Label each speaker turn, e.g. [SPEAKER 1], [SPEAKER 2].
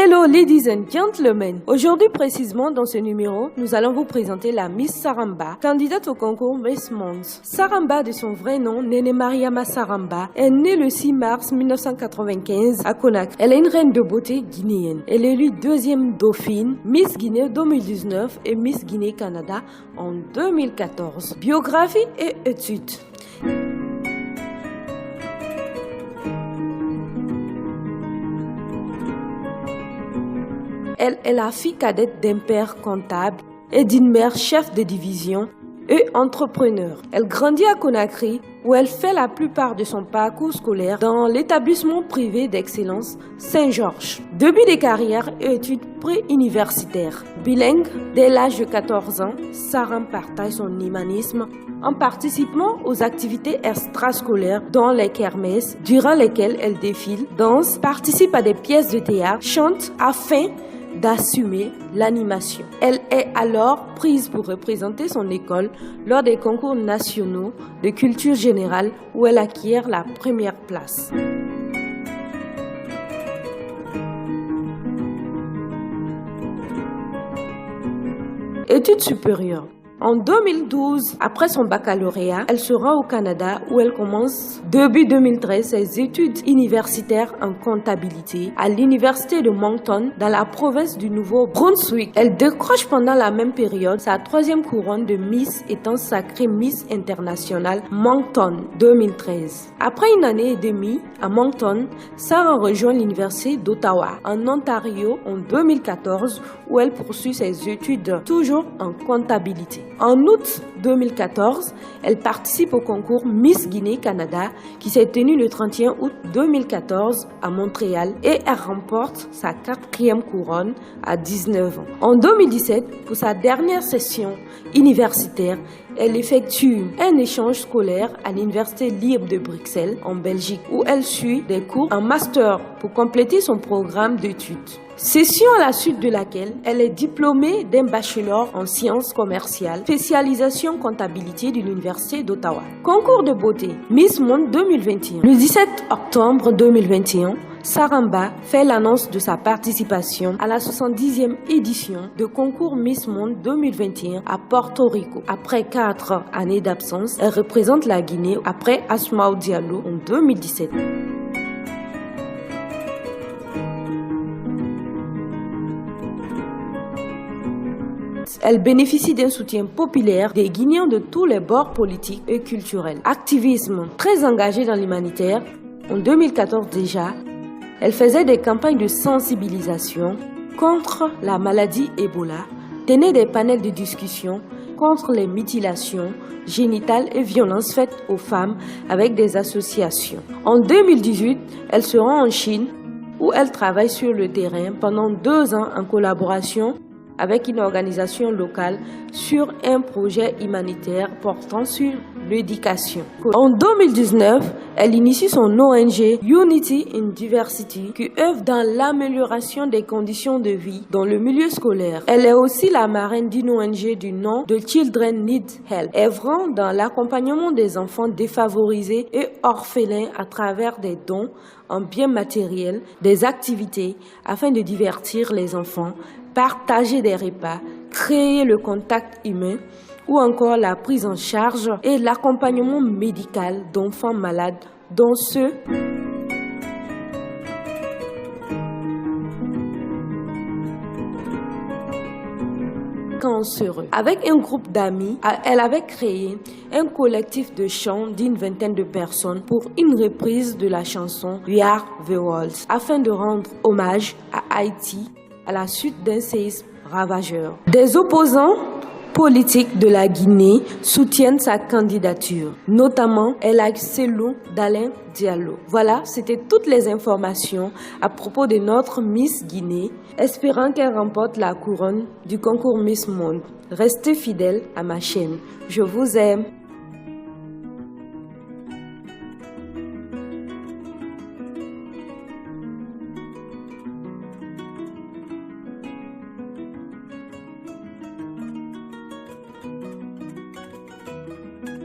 [SPEAKER 1] Hello ladies and gentlemen, aujourd'hui précisément dans ce numéro, nous allons vous présenter la Miss Saramba, candidate au concours Miss Monde. Saramba, de son vrai nom, Néné Mariama Saramba, est née le 6 mars 1995 à Conakry. Elle est une reine de beauté guinéenne. Elle est élue deuxième dauphine, Miss Guinée 2019 et Miss Guinée Canada en 2014. Biographie et études. Elle est la fille cadette d'un père comptable et d'une mère chef de division et entrepreneur. Elle grandit à Conakry où elle fait la plupart de son parcours scolaire dans l'établissement privé d'excellence Saint-Georges. Début de carrière et études pré-universitaires. Bilingue, dès l'âge de 14 ans, Sarah partage son humanisme en participant aux activités extrascolaires dont les kermesses, durant lesquelles elle défile, danse, participe à des pièces de théâtre, chante afin d'assumer l'animation. Elle est alors prise pour représenter son école lors des concours nationaux de culture générale où elle acquiert la première place. Études supérieures. En 2012, après son baccalauréat, elle se rend au Canada où elle commence début 2013 ses études universitaires en comptabilité à l'université de Moncton dans la province du Nouveau-Brunswick. Elle décroche pendant la même période sa troisième couronne de Miss étant sacrée Miss Internationale Moncton 2013. Après une année et demie à Moncton, Sarah rejoint l'université d'Ottawa en Ontario en 2014 où elle poursuit ses études toujours en comptabilité. En août 2014, elle participe au concours Miss Guinée Canada qui s'est tenu le 31 août 2014 à Montréal et elle remporte sa quatrième couronne à 19 ans. En 2017, pour sa dernière session universitaire, elle effectue un échange scolaire à l'Université libre de Bruxelles en Belgique où elle suit des cours en master pour compléter son programme d'études. Session à la suite de laquelle elle est diplômée d'un bachelor en sciences commerciales, spécialisation comptabilité de l'Université d'Ottawa. Concours de beauté Miss Monde 2021. Le 17 octobre 2021, Saramba fait l'annonce de sa participation à la 70e édition de concours Miss Monde 2021 à Porto Rico. Après 4 années d'absence, elle représente la Guinée après Asmaou Diallo en 2017. Elle bénéficie d'un soutien populaire des Guinéens de tous les bords politiques et culturels. Activisme très engagé dans l'humanitaire. En 2014 déjà, elle faisait des campagnes de sensibilisation contre la maladie Ebola, tenait des panels de discussion contre les mutilations génitales et violences faites aux femmes avec des associations. En 2018, elle se rend en Chine où elle travaille sur le terrain pendant 2 ans en collaboration avec une organisation locale sur un projet humanitaire portant sur l'éducation. En 2019, elle initie son ONG Unity in Diversity qui œuvre dans l'amélioration des conditions de vie dans le milieu scolaire. Elle est aussi la marraine d'une ONG du nom de Children Need Help, œuvrant dans l'accompagnement des enfants défavorisés et orphelins à travers des dons en biens matériels, des activités afin de divertir les enfants, partager des repas, créer le contact humain ou encore la prise en charge et l'accompagnement médical d'enfants malades, dont ceux cancéreux. Avec un groupe d'amis, elle avait créé un collectif de chant d'une 20aine de personnes pour une reprise de la chanson We Are the World afin de rendre hommage à Haïti à la suite d'un séisme ravageur. Des opposants politiques de la Guinée soutiennent sa candidature, notamment El Hadj Cellou Dalein Diallo. Voilà, c'était toutes les informations à propos de notre Miss Guinée, espérant qu'elle remporte la couronne du concours Miss Monde. Restez fidèles à ma chaîne. Je vous aime.